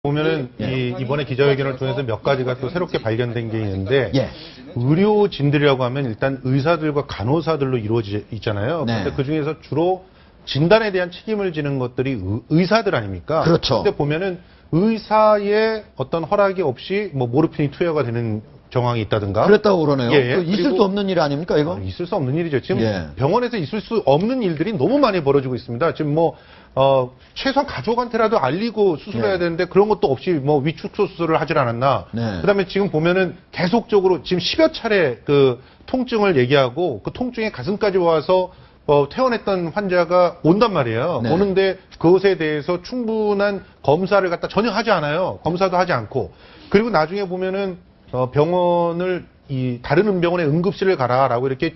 보면은 이번에 기자회견을 통해서 몇 가지가 또 새롭게 발견된 게 있는데 의료진들이라고 하면 일단 의사들과 간호사들로 이루어져 있잖아요. 그런데 그 중에서 주로 진단에 대한 책임을 지는 것들이 의사들 아닙니까? 그렇죠. 근데 보면은 의사의 어떤 허락이 없이 뭐 모르핀이 투여가 되는 정황이 있다든가. 그랬다고 그러네요. 있을 수 없는 일 아닙니까, 이거? 있을 수 없는 일이죠. 지금 병원에서 있을 수 없는 일들이 너무 많이 벌어지고 있습니다. 지금 최소한 가족한테라도 알리고 수술해야 되는데 그런 것도 없이 위축소 수술을 하질 않았나. 그다음에 지금 보면은 계속적으로 지금 10여 차례 그 통증을 얘기하고 그 통증이 가슴까지 와서 퇴원했던 환자가 온단 말이에요. 오는데 그것에 대해서 충분한 검사를 갖다 전혀 하지 않아요. 검사도 하지 않고. 그리고 나중에 보면은 병원을 다른 병원에 응급실을 가라라고 이렇게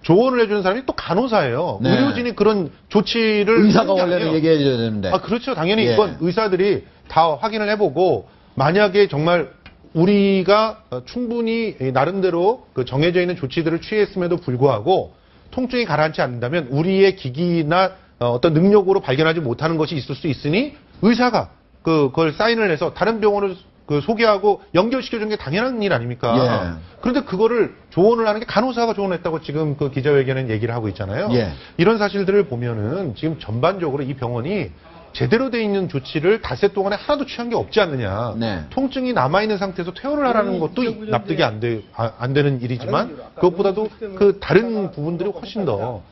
조언을 해주는 사람이 또 간호사예요. 의료진이 그런 조치를 의사가 원래는 얘기해줘야 되는데. 그렇죠. 당연히 이건 의사들이 다 확인을 해보고 만약에 정말 우리가 충분히 나름대로 그 정해져 있는 조치들을 취했음에도 불구하고 통증이 가라앉지 않는다면 우리의 기기나 어떤 능력으로 발견하지 못하는 것이 있을 수 있으니 의사가 그걸 사인을 해서 다른 병원을 소개하고 연결시켜주는 게 당연한 일 아닙니까? 그런데 그거를 조언을 하는 게 간호사가 조언했다고 지금 그 기자회견은 얘기를 하고 있잖아요. 이런 사실들을 보면은 지금 전반적으로 이 병원이 제대로 돼 있는 조치를 닷새 동안에 하나도 취한 게 없지 않느냐. 통증이 남아있는 상태에서 퇴원을 하라는 것도 납득이 안 되는 일이지만 그것보다도 그 다른 부분들이 훨씬 더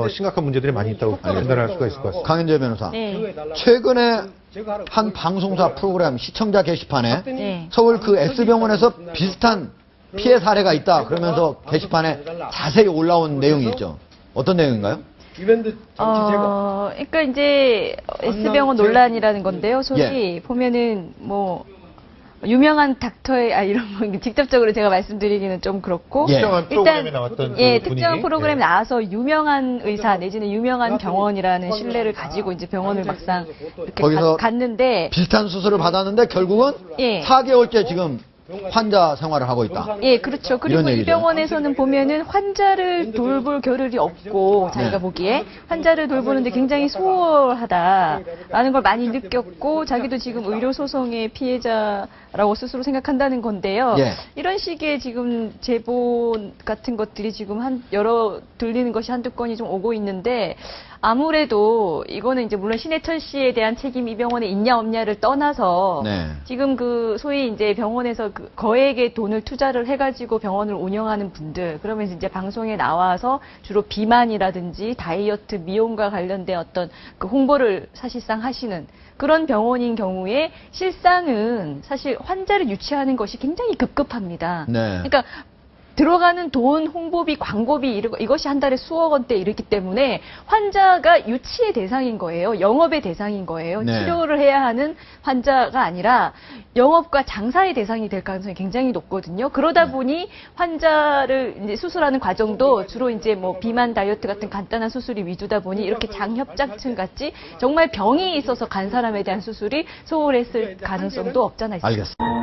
심각한 문제들이 많이 있다고 판단할 수가 있을 것 같습니다. 강현재 변호사. 최근에 한 방송사 프로그램 시청자 게시판에 서울 그 S병원에서 비슷한 피해 사례가 있다 그러면서 게시판에 자세히 올라온 내용이 있죠. 어떤 내용인가요? 그러니까 이제 S병원 논란이라는 건데요. 소위 보면은 유명한 닥터의 이런 직접적으로 제가 말씀드리기는 좀 그렇고 특정한 프로그램에 나왔던 특정한 프로그램에 나와서 유명한 의사 내지는 유명한 병원이라는 신뢰를 가지고 이제 병원을 막상 이렇게 갔는데 비슷한 수술을 받았는데 결국은 4개월째 지금 환자 생활을 하고 있다. 그렇죠. 그리고 이 병원에서는 보면은 환자를 돌볼 겨를이 없고 자기가 보기에 환자를 돌보는데 굉장히 소홀하다라는 걸 많이 느꼈고 자기도 지금 의료소송의 피해자라고 스스로 생각한다는 건데요. 이런 식의 지금 제보 같은 것들이 지금 들리는 것이 한두 건이 좀 오고 있는데 아무래도 이거는 이제 물론 신해철 씨에 대한 책임이 이 병원에 있냐 없냐를 떠나서 지금 그 소위 이제 병원에서 그 거액의 돈을 투자를 해가지고 병원을 운영하는 분들 그러면서 이제 방송에 나와서 주로 비만이라든지 다이어트 미용과 관련된 어떤 그 홍보를 사실상 하시는 그런 병원인 경우에 실상은 사실 환자를 유치하는 것이 굉장히 급급합니다. 그러니까 들어가는 돈, 홍보비, 광고비 이것이 한 달에 수억 원대 이르기 때문에 환자가 유치의 대상인 거예요. 영업의 대상인 거예요. 치료를 해야 하는 환자가 아니라 영업과 장사의 대상이 될 가능성이 굉장히 높거든요. 그러다 보니 환자를 이제 수술하는 과정도 주로 이제 비만 다이어트 같은 간단한 수술이 위주다 보니 이렇게 장협장층 같이 정말 병이 있어서 간 사람에 대한 수술이 소홀했을 가능성도 없잖아 있습니다. 알겠습니다.